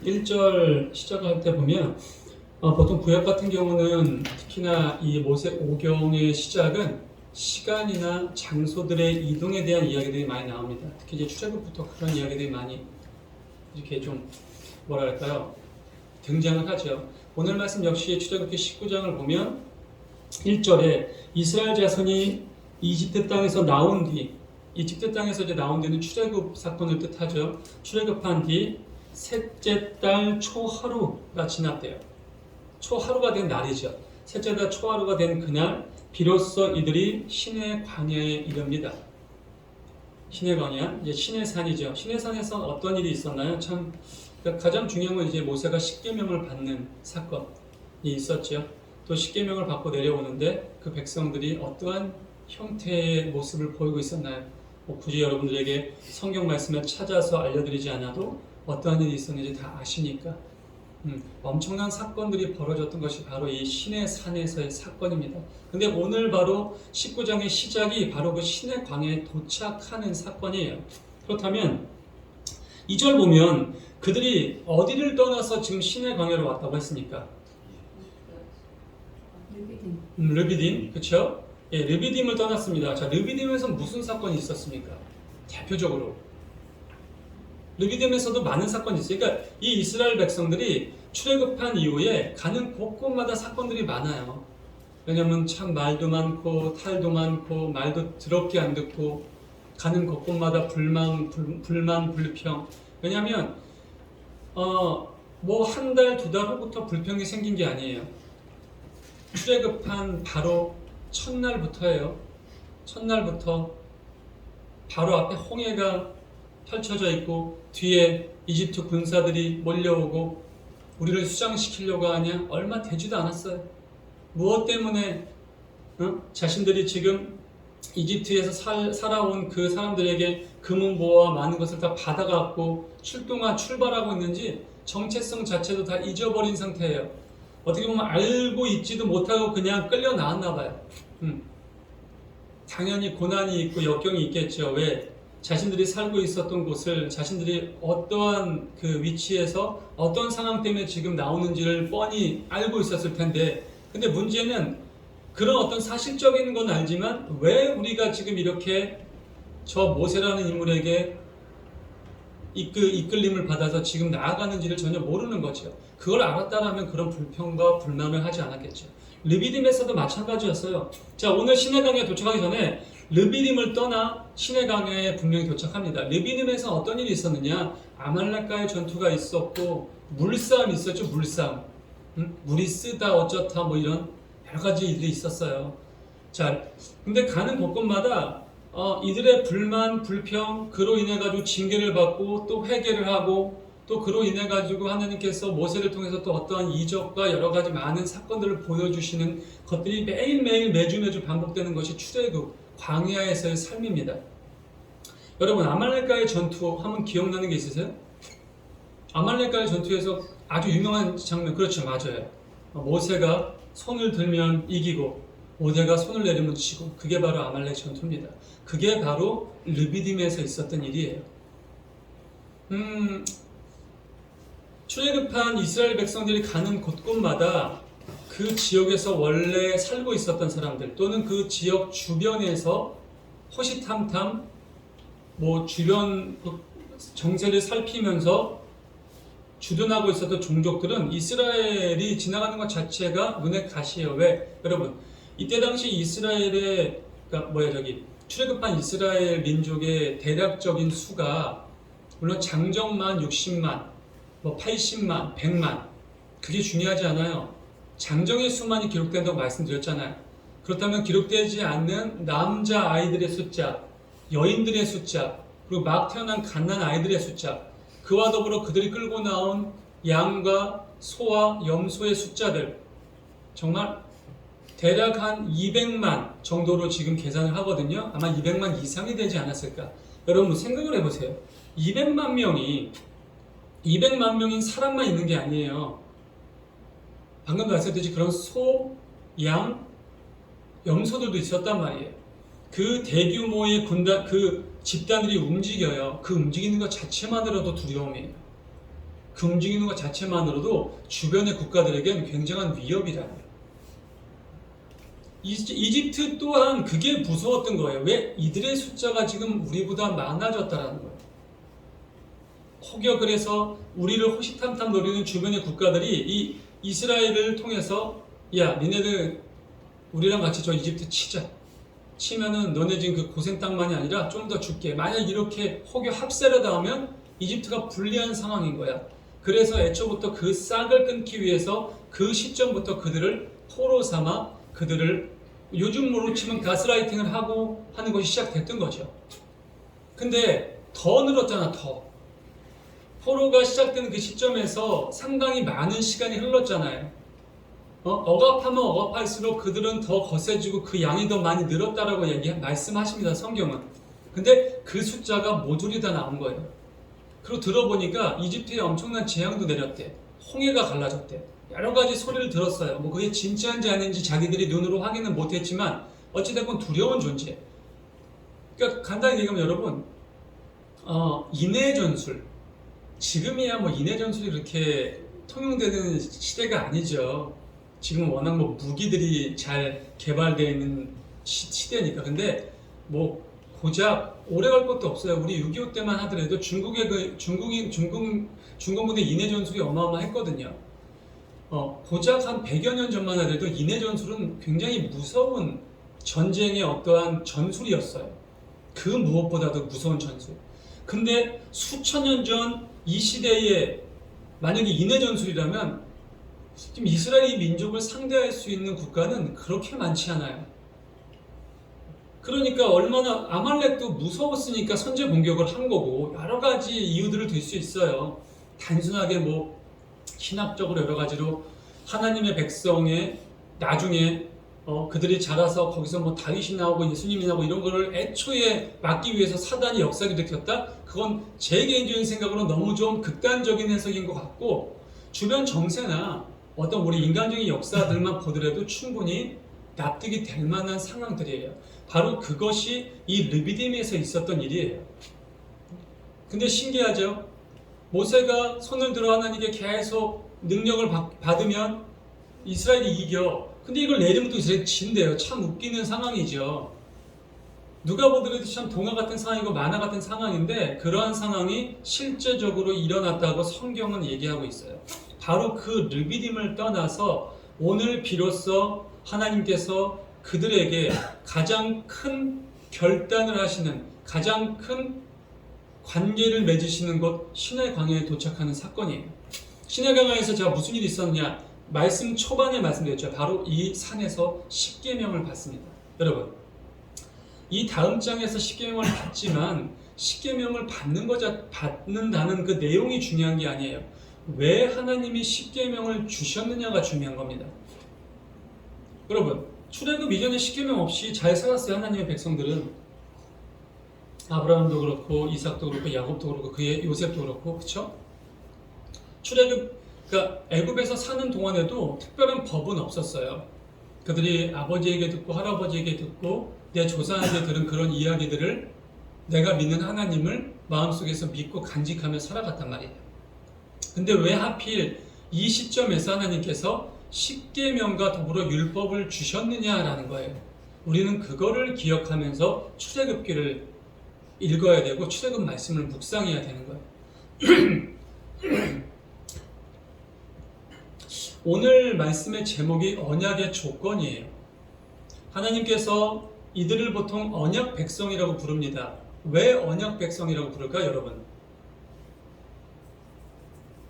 1절 시작할 때 보면 보통 구약 같은 경우는 특히나 이 모세오경의 시작은 시간이나 장소들의 이동에 대한 이야기들이 많이 나옵니다. 특히 이제 출애굽부터 그런 이야기들이 많이 이렇게 좀 뭐랄까요 등장을 하죠. 오늘 말씀 역시 출애굽기 19장을 보면 1절에 이스라엘 자손이 이집트 땅에서 나온 뒤, 이집트 땅에서 이제 나온 뒤는 출애굽 사건을 뜻하죠. 출애굽한 뒤 셋째 달 초하루가 지났대요. 초하루가 된 날이죠. 셋째 달 초하루가 된 그날 비로소 이들이 시내 광야에 이릅니다. 시내 광야, 이제 시내산이죠. 시내산에서 어떤 일이 있었나요? 참 가장 중요한 건 이제 모세가 십계명을 받는 사건이 있었죠. 또 십계명을 받고 내려오는데 그 백성들이 어떠한 형태의 모습을 보이고 있었나요? 굳이 여러분들에게 성경 말씀을 찾아서 알려드리지 않아도 어떠한 일이 있었는지 다 아시니까 엄청난 사건들이 벌어졌던 것이 바로 이 시내 산에서의 사건입니다. 근데 오늘 바로 19장의 시작이 바로 그 시내 광야에 도착하는 사건이에요. 그렇다면 2절 보면 그들이 어디를 떠나서 지금 시내 광야로 왔다고 했습니까? 르비딤, 그렇죠? 예, 르비딤을 떠났습니다. 자, 르비딤에서 무슨 사건이 있었습니까? 대표적으로 르비딤에서도 많은 사건이 있어요. 그러니까 이 이스라엘 백성들이 출애굽한 이후에 가는 곳곳마다 사건들이 많아요. 왜냐하면 참 말도 많고 탈도 많고 말도 더럽게 안 듣고 가는 곳곳마다 불만, 불평. 왜냐하면 뭐 한 달, 두 달 후부터 불평이 생긴 게 아니에요. 출애굽한 바로 첫날부터예요. 첫날부터 바로 앞에 홍해가 펼쳐져 있고 뒤에 이집트 군사들이 몰려오고 우리를 수장시키려고 하냐? 얼마 되지도 않았어요. 무엇 때문에 자신들이 지금 이집트에서 살아온 그 사람들에게 금은보화와 많은 것을 다 받아갖고 출발하고 있는지 정체성 자체도 다 잊어버린 상태예요. 어떻게 보면 알고 있지도 못하고 그냥 끌려 나왔나 봐요. 당연히 고난이 있고 역경이 있겠죠. 왜? 자신들이 살고 있었던 곳을 자신들이 어떠한 그 위치에서 어떤 상황 때문에 지금 나오는지를 뻔히 알고 있었을 텐데, 근데 문제는 그런 어떤 사실적인 건 알지만 왜 우리가 지금 이렇게 저 모세라는 인물에게 이끌림을 받아서 지금 나아가는지를 전혀 모르는 거죠. 그걸 알았다라면 그런 불평과 불만을 하지 않았겠죠. 르비딤에서도 마찬가지였어요. 자, 오늘 시내강에 도착하기 전에 르비딤을 떠나 시내강에 분명히 도착합니다. 르비딤에서 어떤 일이 있었느냐? 아말렉과의 전투가 있었고 물싸움이 있었죠. 물싸움. 물이 쓰다 어쩌다 뭐 이런 여러 가지 일이 있었어요. 자, 근데 가는 곳곳마다 이들의 불만, 불평, 그로 인해 가지고 징계를 받고 또 회개를 하고 또 그로 인해 가지고 하나님께서 모세를 통해서 또 어떠한 이적과 여러 가지 많은 사건들을 보여주시는 것들이 매일매일 매주 반복되는 것이 출애굽 광야에서의 삶입니다. 여러분, 아말렉과의 전투 하면 기억나는 게 있으세요? 아말렉과의 전투에서 아주 유명한 장면, 그렇죠, 맞아요. 모세가 손을 들면 이기고 모세가 손을 내리면 지고, 그게 바로 아말렉 전투입니다. 그게 바로 르비딤에서 있었던 일이에요. 출애굽한 이스라엘 백성들이 가는 곳곳마다 그 지역에서 원래 살고 있었던 사람들 또는 그 지역 주변에서 호시탐탐 뭐 주변 정세를 살피면서 주둔하고 있었던 종족들은 이스라엘이 지나가는 것 자체가 눈에 가시해요. 왜? 여러분, 이때 당시 이스라엘의 출애굽한 이스라엘 민족의 대략적인 수가 물론 장정만 60만, 뭐 80만, 100만 그게 중요하지 않아요. 장정의 수만이 기록된다고 말씀드렸잖아요. 그렇다면 기록되지 않는 남자 아이들의 숫자, 여인들의 숫자, 그리고 막 태어난 갓난 아이들의 숫자, 그와 더불어 그들이 끌고 나온 양과 소와 염소의 숫자들, 정말 대략 한 200만 정도로 지금 계산을 하거든요. 아마 200만 이상이 되지 않았을까. 여러분 생각을 해보세요. 200만 명인 사람만 있는 게 아니에요. 방금 말씀드렸듯이 그런 소, 양, 염소들도 있었단 말이에요. 그 대규모의 군단, 그 집단들이 움직여요. 그 움직이는 것 자체만으로도 두려움이에요. 그 움직이는 것 자체만으로도 주변의 국가들에겐 굉장한 위협이라고요. 이집트 또한 그게 무서웠던 거예요. 왜? 이들의 숫자가 지금 우리보다 많아졌다라는 거예요. 혹여 그래서 우리를 호시탐탐 노리는 주변의 국가들이 이 이스라엘을 통해서 야, 니네들 우리랑 같이 저 이집트 치자. 치면은 너네 지금 그 고생 땅만이 아니라 좀 더 줄게. 만약 이렇게 혹여 합세를 당하면 이집트가 불리한 상황인 거야. 그래서 애초부터 그 싹을 끊기 위해서 그 시점부터 그들을 포로 삼아 그들을 요즘으로 치면 가스라이팅을 하고 하는 것이 시작됐던 거죠. 근데 더 늘었잖아, 더. 포로가 시작되는 그 시점에서 상당히 많은 시간이 흘렀잖아요. 억압하면 억압할수록 그들은 더 거세지고 그 양이 더 많이 늘었다라고 말씀하십니다, 성경은. 근데 그 숫자가 모조리 다 나온 거예요. 그리고 들어보니까 이집트에 엄청난 재앙도 내렸대. 홍해가 갈라졌대. 여러 가지 소리를 들었어요. 뭐 그게 진짜인지 아닌지 자기들이 눈으로 확인은 못했지만 어찌됐건 두려운 존재. 그러니까 간단히 얘기하면 여러분, 인해 전술. 지금이야 뭐 인해 전술이 그렇게 통용되는 시대가 아니죠. 지금 워낙 뭐 무기들이 잘 개발되어 있는 시대니까. 근데 뭐 고작 오래 갈 것도 없어요. 우리 6.25 때만 하더라도 중국의 그 중공군의 인해 전술이 어마어마했거든요. 고작 한 100여 년 전만 하더라도 인해 전술은 굉장히 무서운 전쟁의 어떠한 전술이었어요. 그 무엇보다도 무서운 전술. 근데 수천 년 전 이 시대에 만약에 인해 전술이라면 지금 이스라엘 민족을 상대할 수 있는 국가는 그렇게 많지 않아요. 그러니까 얼마나 아말렉도 무서웠으니까 선제 공격을 한 거고 여러 가지 이유들을 들 수 있어요. 단순하게 뭐 신학적으로 여러 가지로 하나님의 백성의 나중에 그들이 자라서 거기서 뭐 다윗이 나오고 예수님이 나오고 이런 거를 애초에 막기 위해서 사단이 역사를 일으켰다? 그건 제 개인적인 생각으로 너무 좀 극단적인 해석인 것 같고 주변 정세나 어떤 우리 인간적인 역사들만 보더라도 충분히 납득이 될 만한 상황들이에요. 바로 그것이 이 르비딤에서 있었던 일이에요. 근데 신기하죠? 모세가 손을 들어 하나님께 계속 능력을 받으면 이스라엘이 이겨. 근데 이걸 내리면 또 이스라엘이 진대요. 참 웃기는 상황이죠. 누가 보더라도 참 동화 같은 상황이고 만화 같은 상황인데 그러한 상황이 실제적으로 일어났다고 성경은 얘기하고 있어요. 바로 그 르비딤을 떠나서 오늘 비로소 하나님께서 그들에게 가장 큰 결단을 하시는 가장 큰 관계를 맺으시는 곳 시내 광야에 도착하는 사건이에요. 시내 광야에서 제가 무슨 일이 있었느냐? 말씀 초반에 말씀드렸죠. 바로 이 산에서 십계명을 받습니다. 여러분, 이 다음 장에서 십계명을 받지만 십계명을 받는다는 그 내용이 중요한 게 아니에요. 왜 하나님이 십계명을 주셨느냐가 중요한 겁니다. 여러분, 출애굽 이전에 십계명 없이 잘 살았어요. 하나님의 백성들은. 아브라함도 그렇고 이삭도 그렇고 야곱도 그렇고 그의 요셉도 그렇고, 그렇죠? 그러니까 애굽에서 사는 동안에도 특별한 법은 없었어요. 그들이 아버지에게 듣고 할아버지에게 듣고 내 조상에게 들은 그런 이야기들을 내가 믿는 하나님을 마음속에서 믿고 간직하며 살아갔단 말이에요. 근데 왜 하필 이 시점에서 하나님께서 십계명과 더불어 율법을 주셨느냐라는 거예요. 우리는 그거를 기억하면서 출애굽기를 읽어야 되고 출애굽 말씀을 묵상해야 되는 거예요. 오늘 말씀의 제목이 언약의 조건이에요. 하나님께서 이들을 보통 언약 백성이라고 부릅니다. 왜 언약 백성이라고 부를까, 여러분?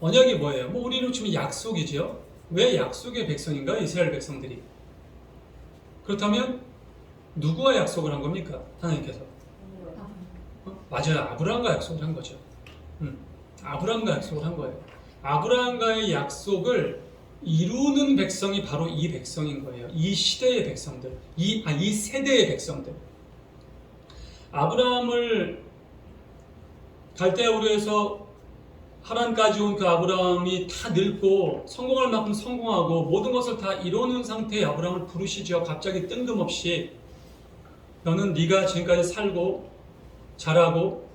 언약이 뭐예요? 뭐 우리로 치면 약속이죠. 왜 약속의 백성인가, 이스라엘 백성들이? 그렇다면 누구와 약속을 한 겁니까, 하나님께서? 맞아요. 아브라함과 약속을 한 거죠. 아브라함과 약속을 한 거예요. 아브라함과의 약속을 이루는 백성이 바로 이 백성인 거예요. 이 시대의 백성들, 이 세대의 백성들. 아브라함을 갈대아 우르에서 하란까지 온 그 아브라함이 다 늙고 성공할 만큼 성공하고 모든 것을 다 이루는 상태의 아브라함을 부르시죠. 갑자기 뜬금없이 너는 네가 지금까지 살고 자라고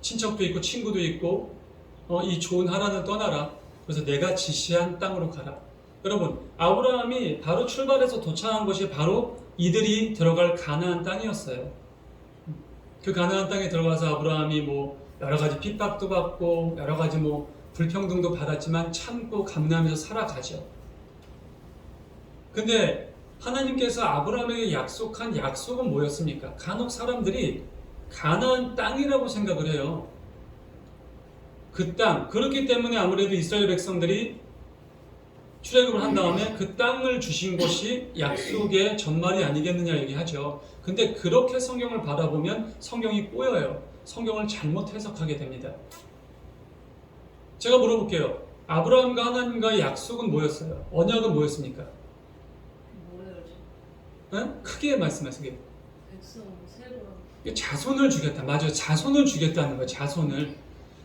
친척도 있고 친구도 있고 이 좋은 하란을 떠나라. 그래서 내가 지시한 땅으로 가라. 여러분, 아브라함이 바로 출발해서 도착한 것이 바로 이들이 들어갈 가나안 땅이었어요. 그 가나안 땅에 들어가서 아브라함이 뭐 여러 가지 핍박도 받고 여러 가지 뭐 불평등도 받았지만 참고 감내하면서 살아가죠. 근데 하나님께서 아브라함에게 약속한 약속은 뭐였습니까? 간혹 사람들이 가나안 땅이라고 생각을 해요. 그 땅. 그렇기 때문에 아무래도 이스라엘 백성들이 출애굽을 한 다음에 그 땅을 주신 것이 약속의 전말이 아니겠느냐 얘기하죠. 근데 그렇게 성경을 바라보면 성경이 꼬여요. 성경을 잘못 해석하게 됩니다. 제가 물어볼게요. 아브라함과 하나님과의 약속은 뭐였어요? 언약은 뭐였습니까? 네? 크게 말씀하세요. 백성 세고 자손을 주겠다. 맞아요. 자손을 주겠다는 거예요. 자손을.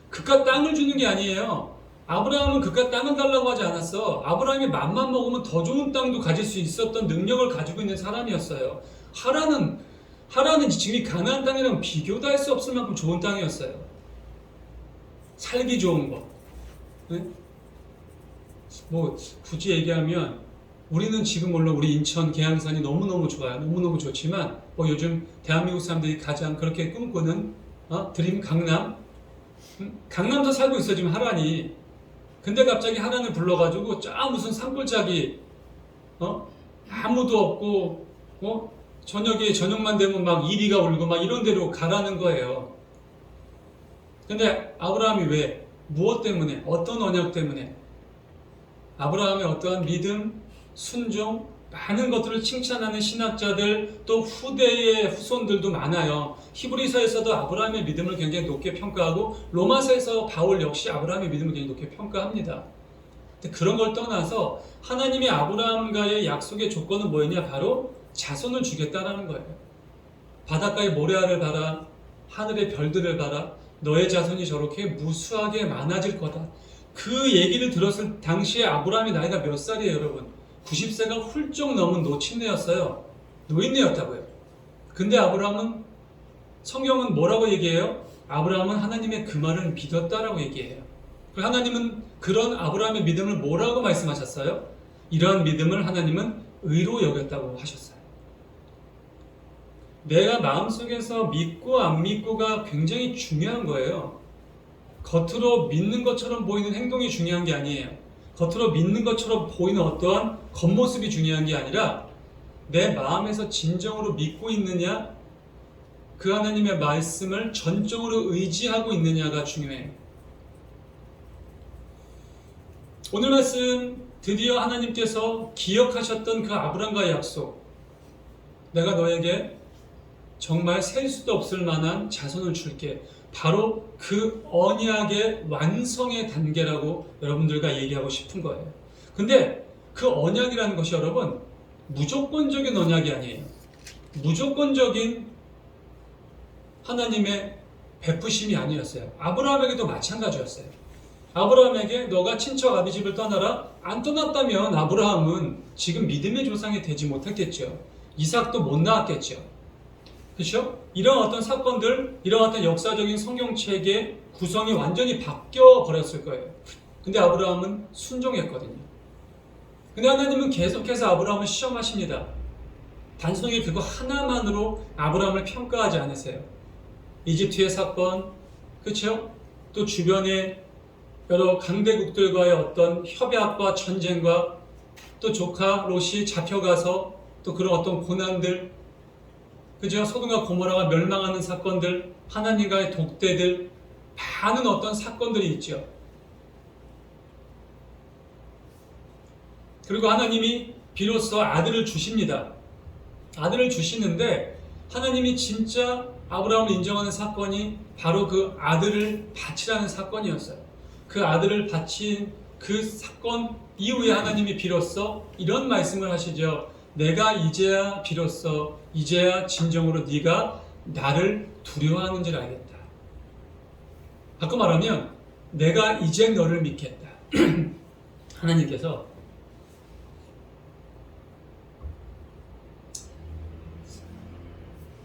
그깟 땅을 주는 게 아니에요. 아브라함은 그깟 땅을 달라고 하지 않았어. 아브라함이 맘만 먹으면 더 좋은 땅도 가질 수 있었던 능력을 가지고 있는 사람이었어요. 하란은 지금 이 가나안 땅이랑 비교도 할 수 없을 만큼 좋은 땅이었어요. 살기 좋은 거. 네? 뭐 굳이 얘기하면 우리는 지금 물론 우리 인천 계양산이 너무너무 좋아요. 너무너무 좋지만 뭐 요즘 대한민국 사람들이 가장 그렇게 꿈꾸는 드림 강남. 강남도 살고 있어 지금 하란이. 근데 갑자기 하란을 불러가지고 쫙 무슨 산골짜기 아무도 없고 저녁만 되면 막 이리가 울고 막 이런 데로 가라는 거예요. 근데 아브라함이 왜? 무엇 때문에? 어떤 언약 때문에? 아브라함의 어떠한 믿음, 순종, 많은 것들을 칭찬하는 신학자들, 또 후대의 후손들도 많아요. 히브리서에서도 아브라함의 믿음을 굉장히 높게 평가하고 로마서에서 바울 역시 아브라함의 믿음을 굉장히 높게 평가합니다. 근데 그런 걸 떠나서 하나님이 아브라함과의 약속의 조건은 뭐였냐? 바로 자손을 주겠다라는 거예요. 바닷가의 모래알을 봐라, 하늘의 별들을 봐라, 너의 자손이 저렇게 무수하게 많아질 거다. 그 얘기를 들었을 당시에 아브라함의 나이가 몇 살이에요, 여러분? 90세가 훌쩍 넘은 노친네였어요. 노인네였다고요. 근데 성경은 뭐라고 얘기해요? 아브라함은 하나님의 그 말을 믿었다라고 얘기해요. 하나님은 그런 아브라함의 믿음을 뭐라고 말씀하셨어요? 이러한 믿음을 하나님은 의로 여겼다고 하셨어요. 내가 마음속에서 믿고 안 믿고가 굉장히 중요한 거예요. 겉으로 믿는 것처럼 보이는 행동이 중요한 게 아니에요. 겉으로 믿는 것처럼 보이는 어떠한 겉모습이 중요한 게 아니라 내 마음에서 진정으로 믿고 있느냐, 그 하나님의 말씀을 전적으로 의지하고 있느냐가 중요해요. 오늘 말씀 드디어 하나님께서 기억하셨던 그 아브람과의 약속, 내가 너에게 정말 셀 수도 없을 만한 자손을 줄게. 바로 그 언약의 완성의 단계라고 여러분들과 얘기하고 싶은 거예요. 근데 그 언약이라는 것이 여러분 무조건적인 언약이 아니에요. 무조건적인 하나님의 베푸심이 아니었어요. 아브라함에게도 마찬가지였어요. 아브라함에게 너가 친척 아비 집을 떠나라. 안 떠났다면 아브라함은 지금 믿음의 조상이 되지 못했겠죠. 이삭도 못 낳았겠죠. 그렇죠? 이런 어떤 사건들, 이런 어떤 역사적인 성경책의 구성이 완전히 바뀌어 버렸을 거예요. 근데 아브라함은 순종했거든요. 근데 하나님은 계속해서 아브라함을 시험하십니다. 단순히 그거 하나만으로 아브라함을 평가하지 않으세요. 이집트의 사건, 그렇죠? 또 주변의 여러 강대국들과의 어떤 협약과 전쟁과 또 조카 롯이 잡혀가서 또 그런 어떤 고난들, 그죠? 소돔과 고모라가 멸망하는 사건들, 하나님과의 독대들, 많은 어떤 사건들이 있죠. 그리고 하나님이 비로소 아들을 주십니다. 아들을 주시는데 하나님이 진짜 아브라함을 인정하는 사건이 바로 그 아들을 바치라는 사건이었어요. 그 아들을 바친 그 사건 이후에 하나님이 비로소 이런 말씀을 하시죠. 내가 이제야 비로소 이제야 진정으로 네가 나를 두려워하는 줄 알겠다. 바꿔 말하면 내가 이제 너를 믿겠다. 하나님께서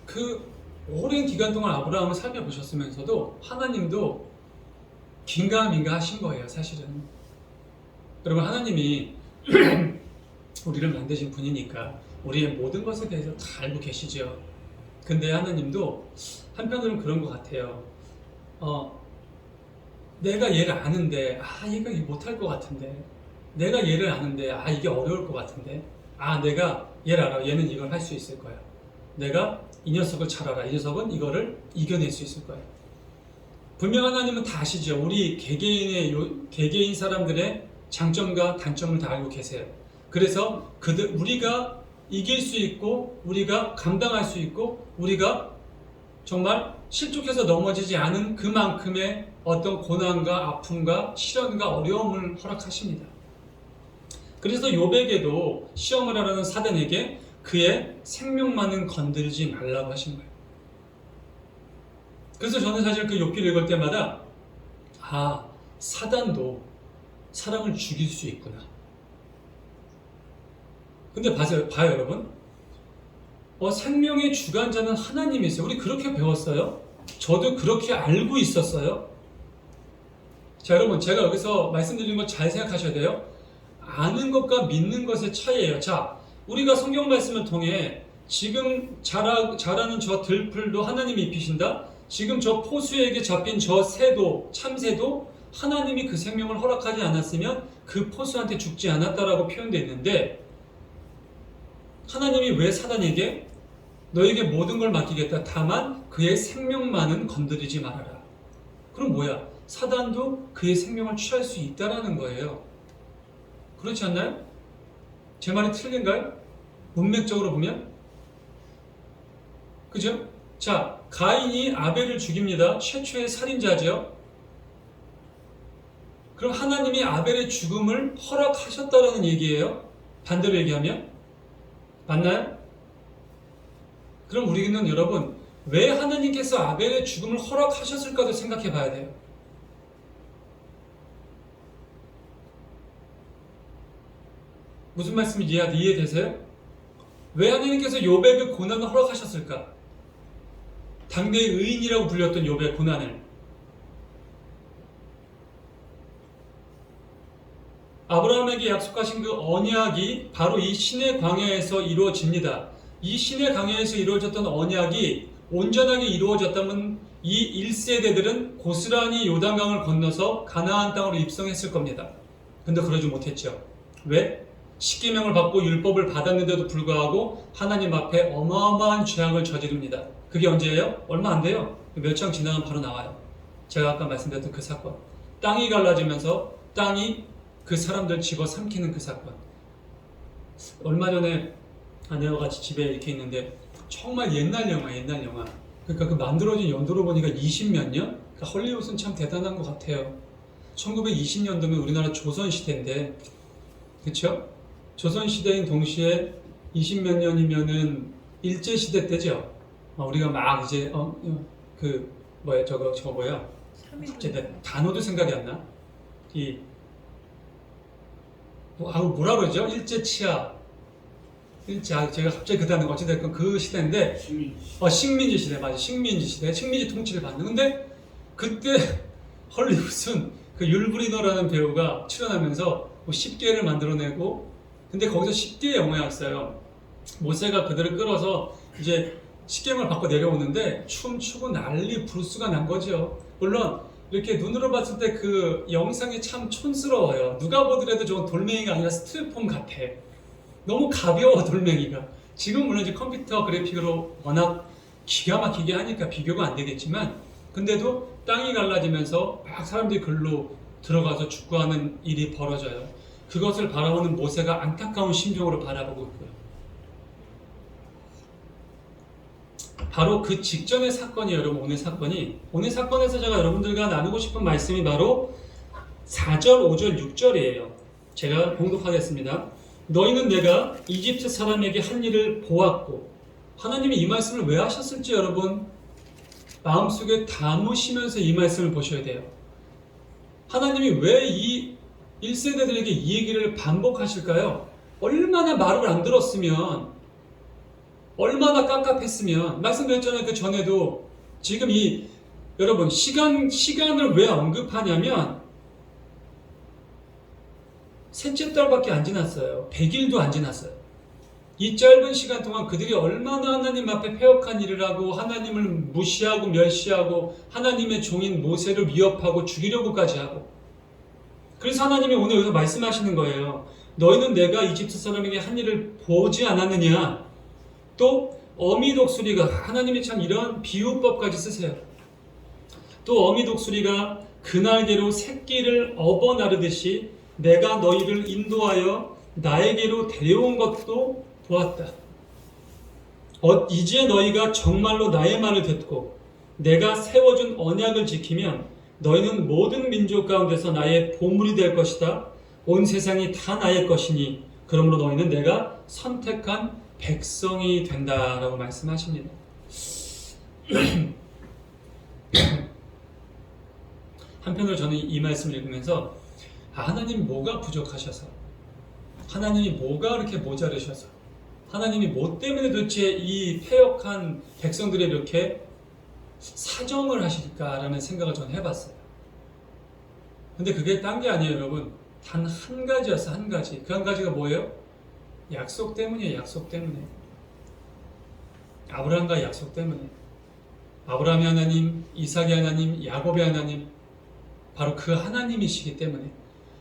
그 오랜 기간 동안 아브라함을 살펴보셨으면서도 하나님도 긴가민가 하신 거예요, 사실은. 여러분, 하나님이 우리를 만드신 분이니까 우리의 모든 것에 대해서 다 알고 계시죠. 근데 하나님도 한편으로는 그런 것 같아요. 내가 얘를 아는데 얘가 이거 못할 것 같은데, 내가 얘를 아는데 이게 어려울 것 같은데, 내가 얘를 알아, 얘는 이걸 할 수 있을 거야. 내가 이 녀석을 잘 알아, 이 녀석은 이거를 이겨낼 수 있을 거야. 분명 하나님은 다 아시죠. 우리 개개인 사람들의 장점과 단점을 다 알고 계세요. 그래서 우리가 이길 수 있고, 우리가 감당할 수 있고, 우리가 정말 실족해서 넘어지지 않은 그만큼의 어떤 고난과 아픔과 시련과 어려움을 허락하십니다. 그래서 욥에게도 시험을 하려는 사단에게 그의 생명만은 건드리지 말라고 하신 거예요. 그래서 저는 사실 그 욥기를 읽을 때마다 사단도 사람을 죽일 수 있구나. 근데 봐요 여러분. 생명의 주관자는 하나님이세요. 우리 그렇게 배웠어요. 저도 그렇게 알고 있었어요. 자, 여러분, 제가 여기서 말씀드리는 거 잘 생각하셔야 돼요. 아는 것과 믿는 것의 차이예요. 자, 우리가 성경 말씀을 통해 지금 자라는 저 들풀도 하나님이 입히신다. 지금 저 포수에게 잡힌 저 새도, 참새도 하나님이 그 생명을 허락하지 않았으면 그 포수한테 죽지 않았다라고 표현되어 있는데, 하나님이 왜 사단에게 너에게 모든 걸 맡기겠다, 다만 그의 생명만은 건드리지 말아라. 그럼 뭐야? 사단도 그의 생명을 취할 수 있다라는 거예요. 그렇지 않나요? 제 말이 틀린가요? 문맥적으로 보면? 그죠? 자, 가인이 아벨을 죽입니다. 최초의 살인자죠. 그럼 하나님이 아벨의 죽음을 허락하셨다라는 얘기예요. 반대로 얘기하면? 맞나요? 그럼 우리는 여러분, 왜 하나님께서 아벨의 죽음을 허락하셨을까도 생각해 봐야 돼요. 무슨 말씀인지 이해되세요? 왜 하나님께서 욥의 그 고난을 허락하셨을까? 당대의 의인이라고 불렸던 욥의 고난을. 아브라함에게 약속하신 그 언약이 바로 이 시내 광야에서 이루어집니다. 이 시내 광야에서 이루어졌던 언약이 온전하게 이루어졌다면 이 1세대들은 고스란히 요단강을 건너서 가나안 땅으로 입성했을 겁니다. 근데 그러지 못했죠. 왜? 십계명을 받고 율법을 받았는데도 불구하고 하나님 앞에 어마어마한 죄악을 저지릅니다. 그게 언제예요? 얼마 안 돼요. 몇 장 지나면 바로 나와요. 제가 아까 말씀드렸던 그 사건. 땅이 갈라지면서 땅이 그 사람들 집어삼키는 그 사건. 얼마 전에 아내와 같이 집에 이렇게 있는데 정말 옛날 영화. 그러니까 그 만들어진 연도로 보니까 20몇 년? 그러니까 헐리우드는 참 대단한 것 같아요. 1920년도면 우리나라 조선시대인데, 그쵸? 조선시대인 동시에 20몇 년이면은 일제시대 때죠. 우리가 막 이제, 저거 뭐야? 갑자기 단어도 생각이 안 나? 뭐라 그러죠? 일제치하. 제가 갑자기 그 단어가 어찌됐건 그 시대인데, 식민지 시대, 맞아. 식민지 통치를 받는. 근데, 그때 헐리우드는 그 율브리너라는 배우가 출연하면서 뭐 10개를 만들어내고, 근데 거기서 10개의 영화였어요. 모세가 그들을 끌어서 이제 십계명을 받고 내려오는데 춤추고 난리 부르스가 난 거죠. 물론 이렇게 눈으로 봤을 때 그 영상이 참 촌스러워요. 누가 보더라도 저건 돌멩이가 아니라 스티로폼 같아. 너무 가벼워, 돌멩이가. 지금 물론 이제 컴퓨터 그래픽으로 워낙 기가 막히게 하니까 비교가 안 되겠지만, 근데도 땅이 갈라지면서 막 사람들이 글로 들어가서 축구하는 일이 벌어져요. 그것을 바라보는 모세가 안타까운 심정으로 바라보고 있고요. 바로 그 직전의 사건이에요, 여러분. 오늘 사건에서 제가 여러분들과 나누고 싶은 말씀이 바로 4절, 5절, 6절이에요. 제가 봉독하겠습니다. 너희는 내가 이집트 사람에게 한 일을 보았고, 하나님이 이 말씀을 왜 하셨을지 여러분 마음속에 담으시면서 이 말씀을 보셔야 돼요. 하나님이 왜 이 1세대들에게 이 얘기를 반복하실까요? 얼마나 말을 안 들었으면, 얼마나 깝깝했으면. 말씀드렸잖아요. 그 전에도 지금 이 여러분, 시간을 왜 언급하냐면, 셋째 달밖에 안 지났어요. 100일도 안 지났어요. 이 짧은 시간 동안 그들이 얼마나 하나님 앞에 패역한 일을 하고 하나님을 무시하고 멸시하고 하나님의 종인 모세를 위협하고 죽이려고까지 하고, 그래서 하나님이 오늘 여기서 말씀하시는 거예요. 너희는 내가 이집트 사람에게 한 일을 보지 않았느냐. 또 어미 독수리가, 하나님이 참 이런 비유법까지 쓰세요. 또 어미 독수리가 그날개로 새끼를 업어 나르듯이 내가 너희를 인도하여 나에게로 데려온 것도 보았다. 이제 너희가 정말로 나의 말을 듣고 내가 세워준 언약을 지키면 너희는 모든 민족 가운데서 나의 보물이 될 것이다. 온 세상이 다 나의 것이니 그러므로 너희는 내가 선택한 백성이 된다라고 말씀하십니다. 한편으로 저는 이 말씀을 읽으면서 하나님 뭐가 부족하셔서, 하나님이 뭐가 그렇게 모자르셔서, 하나님이 뭐 때문에 도대체 이 패역한 백성들이 이렇게 사정을 하실까라는 생각을 저는 해봤어요. 근데 그게 딴 게 아니에요, 여러분. 단 한 가지였어, 한 가지. 그 한 가지가 뭐예요? 약속 때문이에요, 약속 때문에. 아브라함과의 약속 때문에. 아브라함의 하나님, 이삭의 하나님, 야곱의 하나님, 바로 그 하나님이시기 때문에.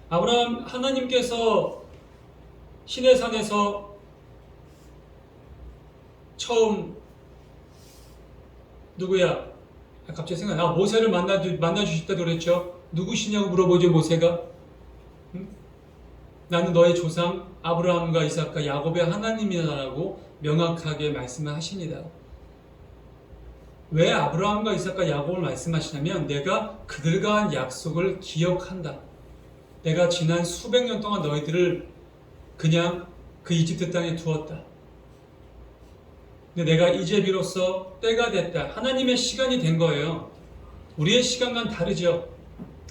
하나님께서 시내산에서 처음 누구야? 갑자기 생각나. 모세를 만나주셨다고 그랬죠. 누구시냐고 물어보죠, 모세가. 응? 나는 너의 조상 아브라함과 이삭과 야곱의 하나님이다라고 명확하게 말씀을 하십니다. 왜 아브라함과 이삭과 야곱을 말씀하시냐면 내가 그들과 한 약속을 기억한다. 내가 지난 수백 년 동안 너희들을 그냥 그 이집트 땅에 두었다. 근데 내가 이제 비로소 때가 됐다. 하나님의 시간이 된 거예요. 우리의 시간과는 다르죠.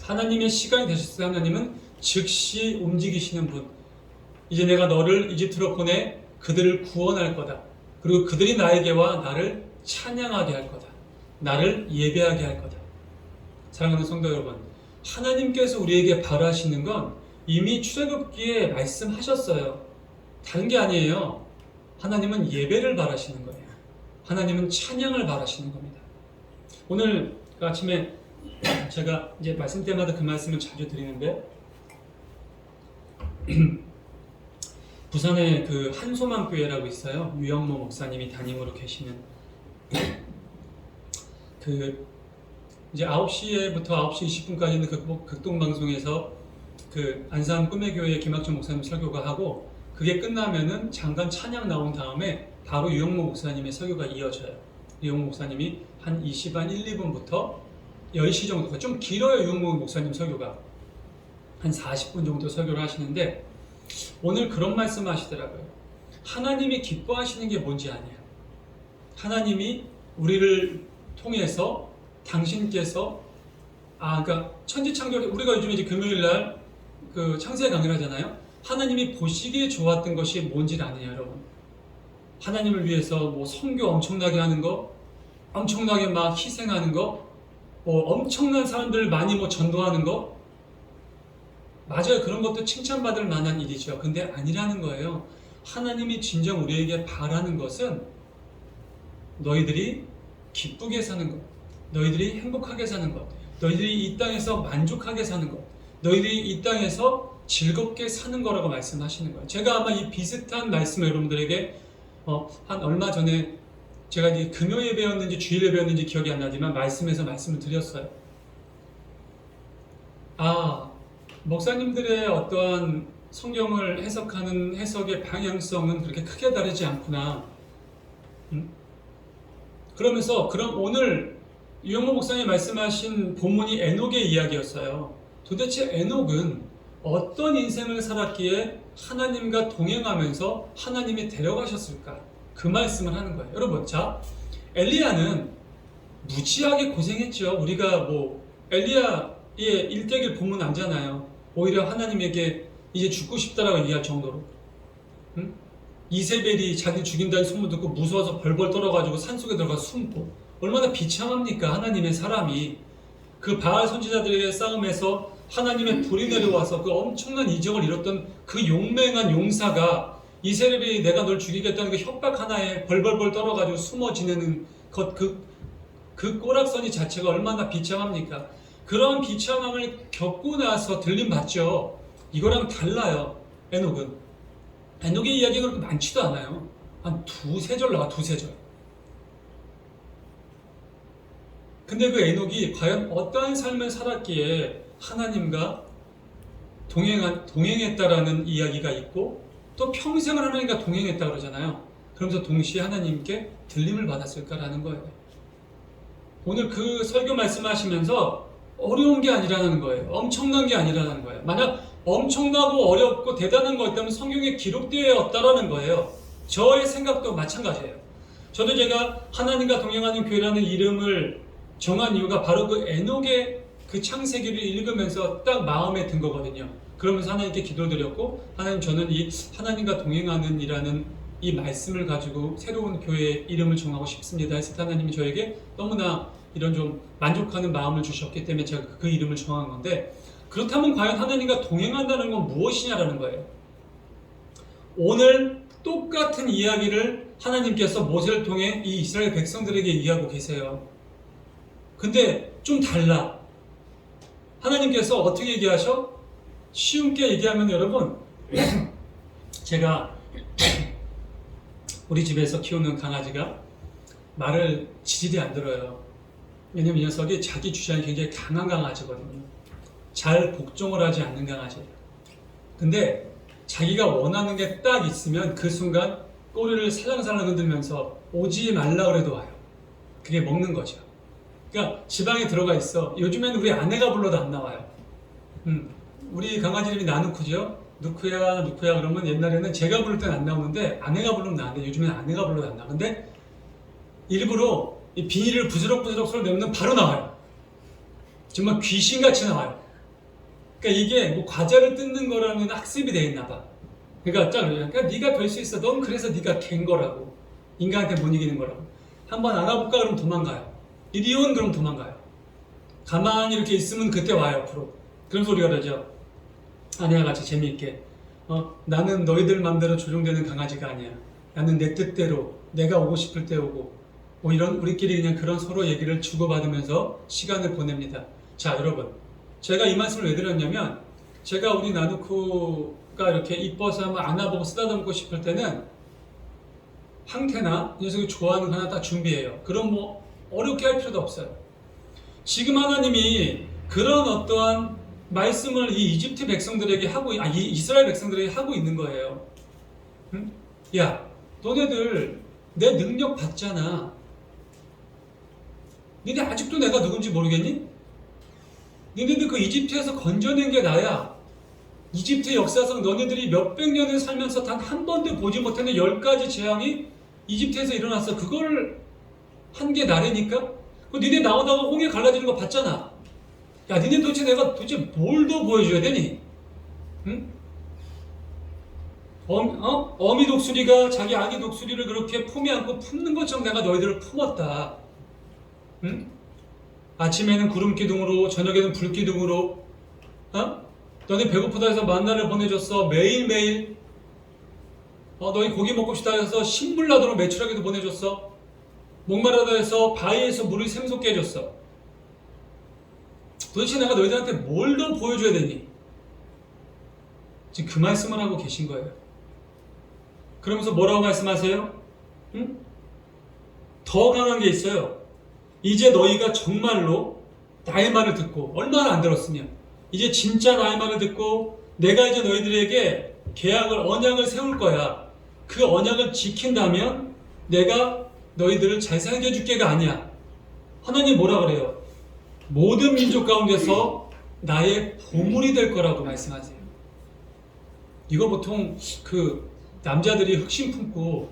하나님의 시간이 되셨을 때 하나님은 즉시 움직이시는 분. 이제 내가 너를 이집트로 보내 그들을 구원할 거다. 그리고 그들이 나에게 와 나를 찬양하게 할 거다. 나를 예배하게 할 거다. 사랑하는 성도 여러분, 하나님께서 우리에게 바라시는 건 이미 출애굽기에 말씀하셨어요. 다른 게 아니에요. 하나님은 예배를 바라시는 거예요. 하나님은 찬양을 바라시는 겁니다. 오늘 아침에 제가 이제 말씀 때마다 그 말씀을 자주 드리는데 부산에 그 한소망 교회라고 있어요. 유영모 목사님이 담임으로 계시는 그 이제 9시에부터 9시 20분까지는 그 극동방송에서 그 안산 꿈의교회 김학준 목사님 설교가 하고 그게 끝나면은 잠깐 찬양 나온 다음에 바로 유영모 목사님의 설교가 이어져요. 유영모 목사님이 한 2시 반 1, 2분부터 10시 정도, 좀 길어요. 유영모 목사님 설교가 한 40분 정도 설교를 하시는데 오늘 그런 말씀 하시더라고요. 하나님이 기뻐하시는 게 뭔지 아냐. 하나님이 우리를 통해서 당신께서 그러니까 천지창조, 우리가 요즘에 이제 금요일날 그 창세기 강의를 하잖아요. 하나님이 보시기에 좋았던 것이 뭔지 아느냐, 여러분. 하나님을 위해서 뭐 선교 엄청나게 하는 거, 엄청나게 막 희생하는 거, 뭐 엄청난 사람들 많이 뭐 전도하는 거, 맞아요. 그런 것도 칭찬받을 만한 일이죠. 근데 아니라는 거예요. 하나님이 진정 우리에게 바라는 것은 너희들이 기쁘게 사는 것, 너희들이 행복하게 사는 것, 너희들이 이 땅에서 만족하게 사는 것, 너희들이 이 땅에서 즐겁게 사는 거라고 말씀하시는 거예요. 제가 아마 이 비슷한 말씀을 여러분들에게 한 얼마 전에 제가 이제 금요일에 배웠는지 주일에 배웠는지 기억이 안 나지만 말씀에서 말씀을 드렸어요. 목사님들의 어떠한 성경을 해석하는 해석의 방향성은 그렇게 크게 다르지 않구나. 그러면서 그럼 오늘 유영모 목사님 말씀하신 본문이 에녹의 이야기였어요. 도대체 에녹은 어떤 인생을 살았기에 하나님과 동행하면서 하나님이 데려가셨을까? 그 말씀을 하는 거예요. 여러분, 자, 엘리야는 무지하게 고생했죠. 우리가 뭐 엘리야의 일대기를 보면 알잖아요. 오히려 하나님에게 이제 죽고 싶다라고 얘기할 정도로. 이세벨이 자기 죽인다는 소문 듣고 무서워서 벌벌 떨어가지고 산속에 들어가서 숨고, 얼마나 비참합니까? 하나님의 사람이 그 바알 선지자들의 싸움에서 하나님의 불이 내려와서 그 엄청난 이적을 이뤘던 그 용맹한 용사가 이세벨이 내가 널 죽이겠다는 그 협박 하나에 벌벌벌 떨어가지고 숨어 지내는 것, 그 꼬락서니 자체가 얼마나 비참합니까? 그런 비참함을 겪고 나서 들림 받죠. 이거랑 달라요. 에녹은. 에녹의 이야기가 그렇게 많지도 않아요. 한 두세 절 나와, 두세 절. 근데 그 에녹이 과연 어떠한 삶을 살았기에 하나님과 동행했다라는 이야기가 있고 또 평생을 하나님과 동행했다 그러잖아요. 그러면서 동시에 하나님께 들림을 받았을까라는 거예요. 오늘 그 설교 말씀하시면서 어려운 게 아니라는 거예요. 엄청난 게 아니라는 거예요. 만약 엄청나고 어렵고 대단한 거 있다면 성경에 기록되었다라는 거예요. 저의 생각도 마찬가지예요. 저도 제가 하나님과 동행하는 교회라는 이름을 정한 이유가 바로 그 에녹의 그 창세기를 읽으면서 딱 마음에 든 거거든요. 그러면서 하나님께 기도드렸고, 하나님, 저는 이 하나님과 동행하는 이라는 이 말씀을 가지고 새로운 교회의 이름을 정하고 싶습니다 했을 때 하나님이 저에게 너무나 이런 좀 만족하는 마음을 주셨기 때문에 제가 그 이름을 정한 건데, 그렇다면 과연 하나님과 동행한다는 건 무엇이냐라는 거예요. 오늘 똑같은 이야기를 하나님께서 모세를 통해 이 이스라엘 백성들에게 이해하고 계세요. 근데 좀 달라. 하나님께서 어떻게 얘기하셔? 쉬운게 얘기하면 여러분, 제가 우리 집에서 키우는 강아지가 말을 지질이 안 들어요. 왜냐면 이 녀석이 자기 주장이 굉장히 강한 강아지거든요. 잘 복종을 하지 않는 강아지예요. 근데 자기가 원하는 게 딱 있으면 그 순간 꼬리를 살랑살랑 흔들면서 오지 말라 그래도 와요. 그게 먹는 거죠. 그러니까 지방에 들어가 있어. 요즘에는 우리 아내가 불러도 안 나와요. 우리 강아지 이름이 나누쿠죠. 누쿠야 그러면 옛날에는 제가 부를 땐 안 나오는데 아내가 부르면 나는데 요즘에는 아내가 불러도 안 나오는데 일부러 이 비닐을 부스럭부스럭 소리 내면 바로 나와요. 정말 귀신같이 나와요. 그러니까 이게 뭐 과자를 뜯는 거라는 학습이 돼 있나 봐. 그러니까 네가 별 수 있어. 넌 그래서 네가 갠 거라고. 인간한테 못 이기는 거라고. 한번 알아볼까? 그럼 도망가요. 이리 온 그럼 도망가요. 가만히 이렇게 있으면 그때 와요 앞으로. 그런 소리가 나죠. 아내와 같이 재미있게 나는 너희들 맘대로 조종되는 강아지가 아니야. 나는 내 뜻대로 내가 오고 싶을 때 오고 뭐 이런 우리끼리 그냥 그런 서로 얘기를 주고받으면서 시간을 보냅니다. 자 여러분, 제가 이 말씀을 왜 드렸냐면 제가 우리 나누쿠가 이렇게 이뻐서 한번 안아보고 쓰다듬고 싶을 때는 황태나 이 녀석이 좋아하는 거 하나 딱 준비해요. 그럼 뭐 어렵게 할 필요도 없어요. 지금 하나님이 그런 어떠한 말씀을 이 이집트 백성들에게 이 이스라엘 백성들에게 하고 있는 거예요. 응? 야, 너네들 내 능력 봤잖아. 니네 아직도 내가 누군지 모르겠니? 니네들 그 이집트에서 건져낸 게 나야. 이집트 역사상 너네들이 몇백 년을 살면서 단 한 번도 보지 못하는 10가지 재앙이 이집트에서 일어났어. 그걸 한 게 나라니까? 니네 나오다가 홍해 갈라지는 거 봤잖아. 야, 니네 내가 도대체 뭘 더 보여줘야 되니? 응? 어미 독수리가 자기 아기 독수리를 그렇게 품에 안고 품는 것처럼 내가 너희들을 품었다. 응? 아침에는 구름 기둥으로, 저녁에는 불 기둥으로, 너네 배고프다 해서 만나를 보내줬어. 매일매일. 너희 고기 먹고 싶다 해서 신물 나도록 매출하게도 보내줬어. 목마르다 해서 바위에서 물을 샘솟게 해줬어. 도대체 내가 너희들한테 뭘 더 보여줘야 되니? 지금 그 말씀을 하고 계신 거예요. 그러면서 뭐라고 말씀하세요? 응? 더 강한 게 있어요. 이제 너희가 정말로 나의 말을 듣고, 얼마나 안 들었으면 이제 진짜 나의 말을 듣고 내가 이제 너희들에게 계약을, 언약을 세울 거야. 그 언약을 지킨다면 내가 너희들을 잘 살게 해줄게가 아니야. 하나님 뭐라 그래요? 모든 민족 가운데서 나의 보물이 될 거라고 말씀하세요. 이거 보통 그 남자들이 흑심 품고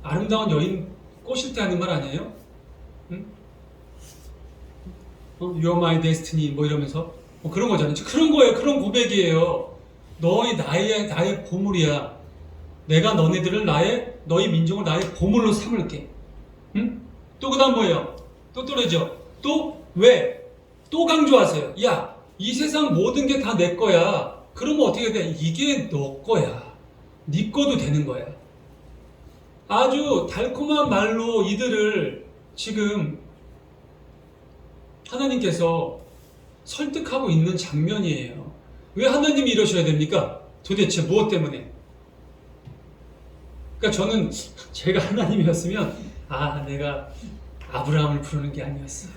아름다운 여인 꼬실 때 하는 말 아니에요? 응? You're my destiny 뭐 이러면서 그런 거잖아요. 그런 거예요. 그런 고백이에요. 너희 나의 보물이야. 내가 너희들을 너희 민족을 나의 보물로 삼을게. 응? 또 그 다음 뭐예요? 또 떨어져. 또 왜? 또 강조하세요. 야, 이 세상 모든 게 다 내 거야. 그러면 어떻게 돼? 이게 너 거야. 네 거도 되는 거야. 아주 달콤한 말로 이들을 지금 하나님께서 설득하고 있는 장면이에요. 왜 하나님이 이러셔야 됩니까? 도대체 무엇 때문에? 그러니까 저는 제가 하나님이었으면 내가 아브라함을 부르는 게 아니었어.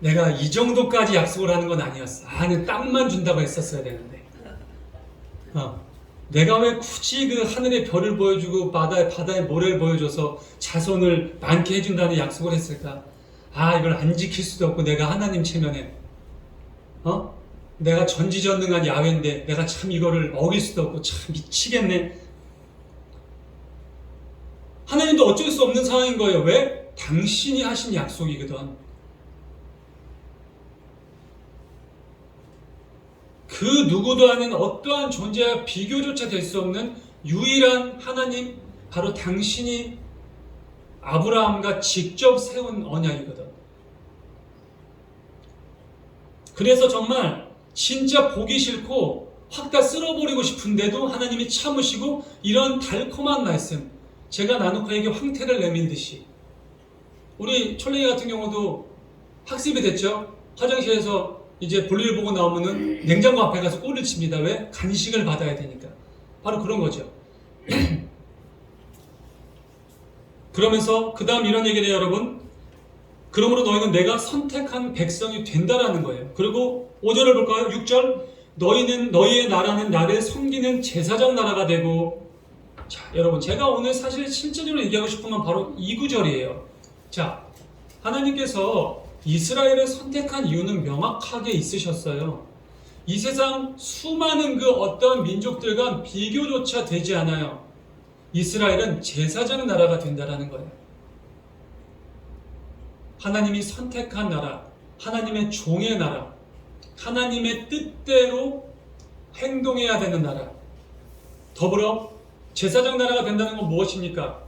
내가 이 정도까지 약속을 하는 건 아니었어. 그냥 땅만 준다고 했었어야 되는데. 내가 왜 굳이 그 하늘의 별을 보여주고 바다의 모래를 보여줘서 자손을 많게 해준다는 약속을 했을까? 이걸 안 지킬 수도 없고 내가 하나님 체면에 내가 전지전능한 야훼인데 내가 참 이거를 어길 수도 없고 참 미치겠네. 하나님도 어쩔 수 없는 상황인 거예요. 왜? 당신이 하신 약속이거든. 그 누구도 아닌 어떠한 존재와 비교조차 될 수 없는 유일한 하나님, 바로 당신이 아브라함과 직접 세운 언약이거든. 그래서 정말 진짜 보기 싫고 확 다 쓸어버리고 싶은데도 하나님이 참으시고 이런 달콤한 말씀, 제가 나누카에게 황태를 내밀듯이. 우리 촐레이 같은 경우도 학습이 됐죠. 화장실에서 이제 볼일 보고 나오면은 냉장고 앞에 가서 골을 칩니다. 왜? 간식을 받아야 되니까. 바로 그런 거죠. 그러면서 그 다음 이런 얘기를 해요, 여러분. 그러므로 너희는 내가 선택한 백성이 된다라는 거예요. 그리고 5절을 볼까요? 6절. 너희의 나라는 나를 섬기는 제사장 나라가 되고. 자, 여러분, 제가 오늘 사실 실제적으로 얘기하고 싶은 건 바로 이 구절이에요. 자, 하나님께서 이스라엘을 선택한 이유는 명확하게 있으셨어요. 이 세상 수많은 그 어떤 민족들과 비교조차 되지 않아요. 이스라엘은 제사장 나라가 된다라는 거예요. 하나님이 선택한 나라, 하나님의 종의 나라, 하나님의 뜻대로 행동해야 되는 나라. 더불어 제사장 나라가 된다는 건 무엇입니까?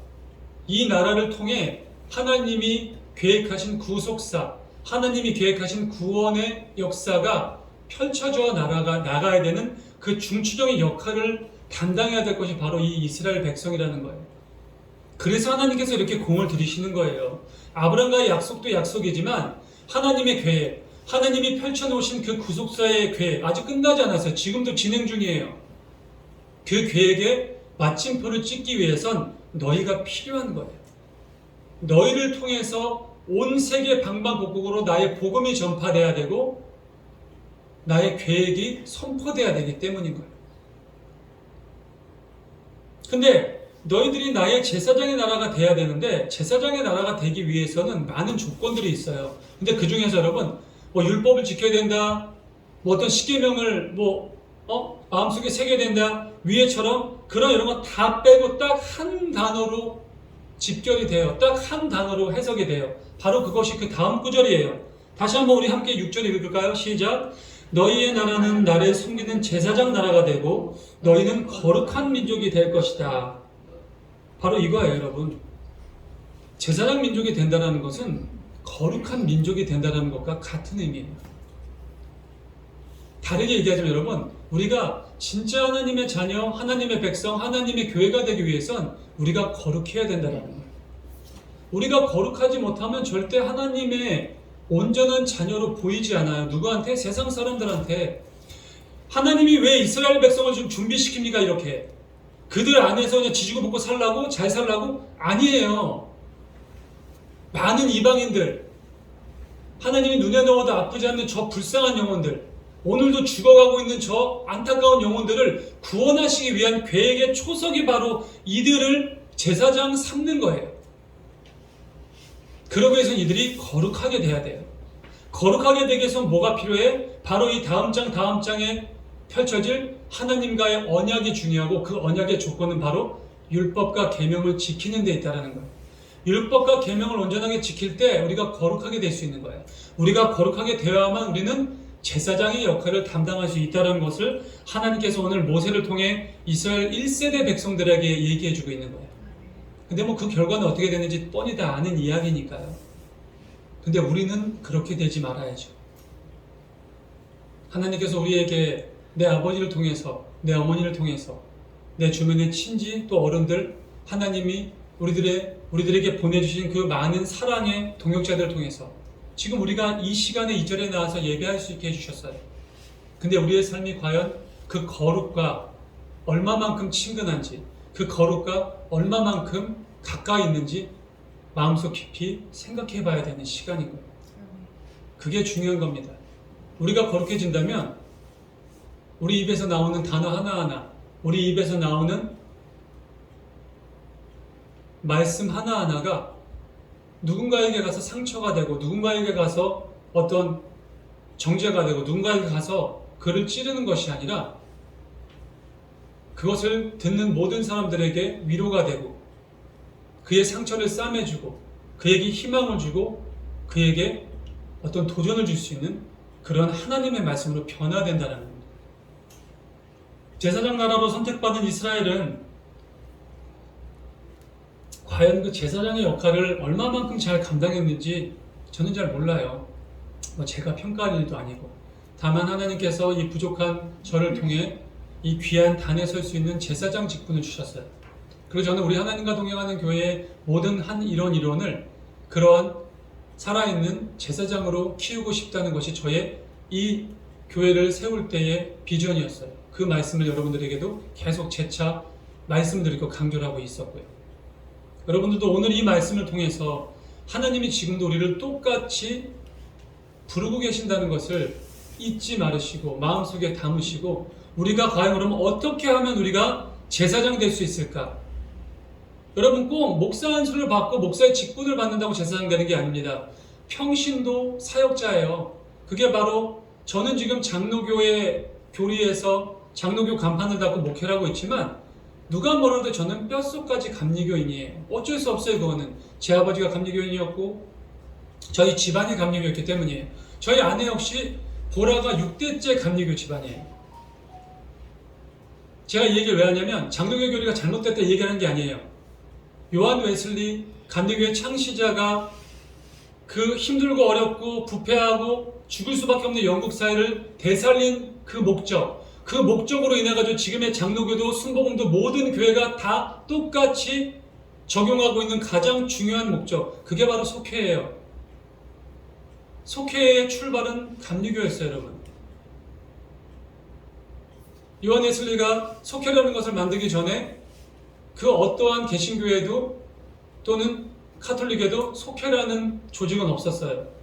이 나라를 통해 하나님이 계획하신 구속사, 하나님이 계획하신 구원의 역사가 펼쳐져 나가야 되는 그 중추적인 역할을 담당해야 될 것이 바로 이 이스라엘 백성이라는 거예요. 그래서 하나님께서 이렇게 공을 들이시는 거예요. 아브라함과의 약속도 약속이지만 하나님의 계획, 하나님이 펼쳐놓으신 그 구속사의 계획 아직 끝나지 않았어요. 지금도 진행 중이에요. 그 계획에 마침표를 찍기 위해선 너희가 필요한 거예요. 너희를 통해서 온 세계 방방곡곡으로 나의 복음이 전파돼야 되고 나의 계획이 선포돼야 되기 때문인 거예요. 근데 너희들이 나의 제사장의 나라가 돼야 되는데 제사장의 나라가 되기 위해서는 많은 조건들이 있어요. 근데 그 중에서 여러분 율법을 지켜야 된다, 어떤 십계명을 마음속에 새겨야 된다, 위에처럼 그런 이런 거 다 빼고 딱 한 단어로 집결이 돼요. 딱 한 단어로 해석이 돼요. 바로 그것이 그 다음 구절이에요. 다시 한번 우리 함께 6절 읽을까요? 시작. 너희의 나라는 나를 섬기는 제사장 나라가 되고 너희는 거룩한 민족이 될 것이다. 바로 이거예요, 여러분. 제사장 민족이 된다는 것은 거룩한 민족이 된다는 것과 같은 의미예요. 다르게 얘기하자면 여러분, 우리가 진짜 하나님의 자녀, 하나님의 백성, 하나님의 교회가 되기 위해선 우리가 거룩해야 된다는 거예요. 우리가 거룩하지 못하면 절대 하나님의 온전한 자녀로 보이지 않아요. 누구한테? 세상 사람들한테. 하나님이 왜 이스라엘 백성을 좀 준비시킵니까? 이렇게 그들 안에서 그냥 지지고 볶고 살라고? 잘 살라고? 아니에요. 많은 이방인들, 하나님이 눈에 넣어도 아프지 않는 저 불쌍한 영혼들, 오늘도 죽어가고 있는 저 안타까운 영혼들을 구원하시기 위한 계획의 초석이 바로 이들을 제사장 삼는 거예요. 그러기 위해서는 이들이 거룩하게 돼야 돼요. 거룩하게 되기 위해서는 뭐가 필요해? 바로 이 다음 장에 펼쳐질 하나님과의 언약이 중요하고 그 언약의 조건은 바로 율법과 계명을 지키는 데 있다는 거예요. 율법과 계명을 온전하게 지킬 때 우리가 거룩하게 될 수 있는 거예요. 우리가 거룩하게 되어야만 우리는 제사장의 역할을 담당할 수 있다는 것을 하나님께서 오늘 모세를 통해 이스라엘 1세대 백성들에게 얘기해주고 있는 거예요. 근데 뭐 그 결과는 어떻게 되는지 뻔히 다 아는 이야기니까요. 근데 우리는 그렇게 되지 말아야죠. 하나님께서 우리에게 내 아버지를 통해서, 내 어머니를 통해서, 내 주변의 친지 또 어른들, 하나님이 우리들에게 보내주신 그 많은 사랑의 동역자들을 통해서 지금 우리가 이 시간에 이 절에 나와서 예배할 수 있게 해주셨어요. 근데 우리의 삶이 과연 그 거룩과 얼마만큼 친근한지, 그 거룩과 얼마만큼 가까이 있는지 마음속 깊이 생각해 봐야 되는 시간인 거예요. 그게 중요한 겁니다. 우리가 거룩해진다면 우리 입에서 나오는 단어 하나하나, 우리 입에서 나오는 말씀 하나하나가 누군가에게 가서 상처가 되고, 누군가에게 가서 어떤 정죄가 되고, 누군가에게 가서 그를 찌르는 것이 아니라 그것을 듣는 모든 사람들에게 위로가 되고, 그의 상처를 싸매주고, 그에게 희망을 주고, 그에게 어떤 도전을 줄 수 있는 그런 하나님의 말씀으로 변화된다는 겁니다. 제사장 나라로 선택받은 이스라엘은 과연 그 제사장의 역할을 얼마만큼 잘 감당했는지 저는 잘 몰라요. 제가 평가할 일도 아니고. 다만 하나님께서 이 부족한 저를 통해 이 귀한 단에 설 수 있는 제사장 직분을 주셨어요. 그리고 저는 우리 하나님과 동행하는 교회의 모든 한 일원을 그러한 살아있는 제사장으로 키우고 싶다는 것이 저의 이 교회를 세울 때의 비전이었어요. 그 말씀을 여러분들에게도 계속 재차 말씀드리고 강조를 하고 있었고요. 여러분들도 오늘 이 말씀을 통해서 하나님이 지금도 우리를 똑같이 부르고 계신다는 것을 잊지 말으시고 마음속에 담으시고, 우리가 과연 그러면 어떻게 하면 우리가 제사장 될 수 있을까? 여러분, 꼭 목사 안수를 받고 목사의 직분을 받는다고 제사장 되는 게 아닙니다. 평신도 사역자예요. 그게 바로, 저는 지금 장로교회 교리에서 장로교 간판을 닫고 목회를 하고 있지만 누가 뭐라도 저는 뼛속까지 감리교인이에요. 어쩔 수 없어요. 그거는 제 아버지가 감리교인이었고 저희 집안이 감리교였기 때문이에요. 저희 아내 역시 보라가 6대째 감리교 집안이에요. 제가 이 얘기를 왜 하냐면 장로교 교리가 잘못됐다 얘기하는 게 아니에요. 요한 웨슬리 감리교의 창시자가 그 힘들고 어렵고 부패하고 죽을 수밖에 없는 영국 사회를 되살린 그 목적으로 인해 가지고 지금의 장로교도 순복음도 모든 교회가 다 똑같이 적용하고 있는 가장 중요한 목적, 그게 바로 속회예요. 속회의 출발은 감리교였어요, 여러분. 요한 웨슬리가 속회라는 것을 만들기 전에 그 어떠한 개신교회도 또는 카톨릭에도 속회라는 조직은 없었어요.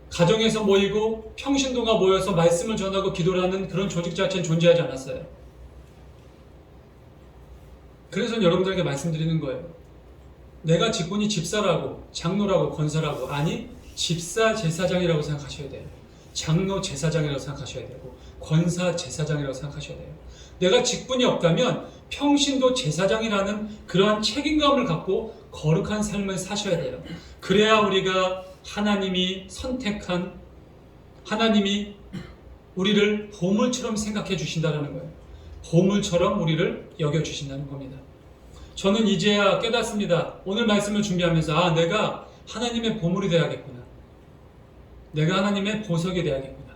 가정에서 모이고 평신도가 모여서 말씀을 전하고 기도를 하는 그런 조직 자체는 존재하지 않았어요. 그래서 여러분들에게 말씀드리는 거예요. 내가 직분이 집사라고, 장로라고, 권사라고, 아니 집사 제사장이라고 생각하셔야 돼요. 장로 제사장이라고 생각하셔야 되고 권사 제사장이라고 생각하셔야 돼요. 내가 직분이 없다면 평신도 제사장이라는 그러한 책임감을 갖고 거룩한 삶을 사셔야 돼요. 그래야 우리가 하나님이 선택한, 하나님이 우리를 보물처럼 생각해 주신다는 거예요. 보물처럼 우리를 여겨주신다는 겁니다. 저는 이제야 깨닫습니다. 오늘 말씀을 준비하면서 내가 하나님의 보물이 되어야겠구나. 내가 하나님의 보석이 되어야겠구나.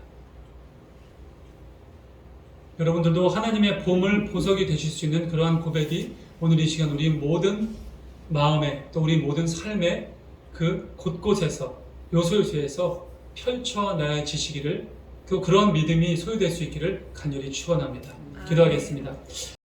여러분들도 하나님의 보물, 보석이 되실 수 있는 그러한 고백이 오늘 이 시간 우리 모든 마음에 또 우리 모든 삶의 그 곳곳에서 요소요소에서 펼쳐나지시기를, 그런 믿음이 소유될 수 있기를 간절히 축원합니다. 기도하겠습니다.